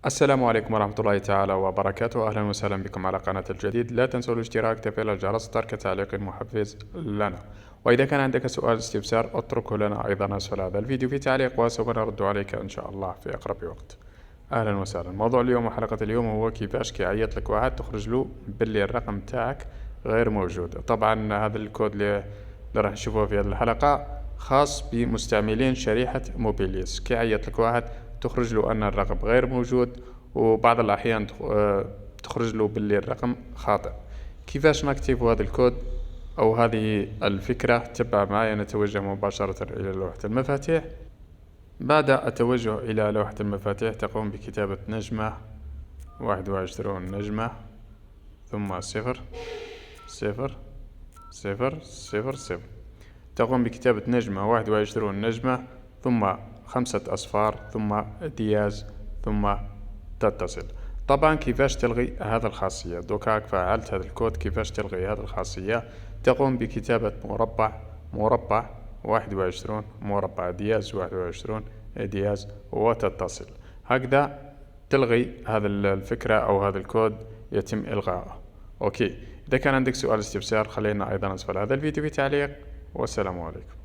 السلام عليكم ورحمة الله تعالى وبركاته. أهلا وسهلا بكم على قناة الجديد. لا تنسوا الاشتراك تفعيل الجرس ترك تعليق محفز لنا، وإذا كان عندك سؤال استفسار اتركه لنا أيضا أسفل هذا الفيديو في تعليق وسوف نرد عليك إن شاء الله في أقرب وقت. أهلا وسهلا. موضوع اليوم وحلقة اليوم هو كيفاش كيعيط لك واحد تخرج له باللي الرقم تاعك غير موجود. طبعا هذا الكود اللي راح نشوفه في هذه الحلقة خاص بمستعملين شريحة موبيليس. كيعيط لك واحد تخرج له أن الرقم غير موجود، وبعض الأحيان تخرج له باللي الرقم خاطئ. كيفاش نكتب هذا الكود أو هذه الفكرة؟ تبع معي. نتوجه مباشرة إلى لوحة المفاتيح. بعد التوجه إلى لوحة المفاتيح تقوم بكتابة نجمة 21 نجمة ثم 0 0 0 0. تقوم بكتابة نجمة 21 نجمة ثم 5 أصفار ثم دياز ثم تتصل. طبعا كيفاش تلغي هذا الخاصية؟ دوكا فعلت هذا الكود كيفاش تلغي هذا الخاصية؟ تقوم بكتابة مربع 21 مربع دياز 21 دياز وتتصل. هكذا تلغي هذا الفكرة أو هذا الكود يتم إلغاؤه. أوكي، إذا كان عندك سؤال استفسار خلينا أيضا أسفل هذا الفيديو في تعليق، والسلام عليكم.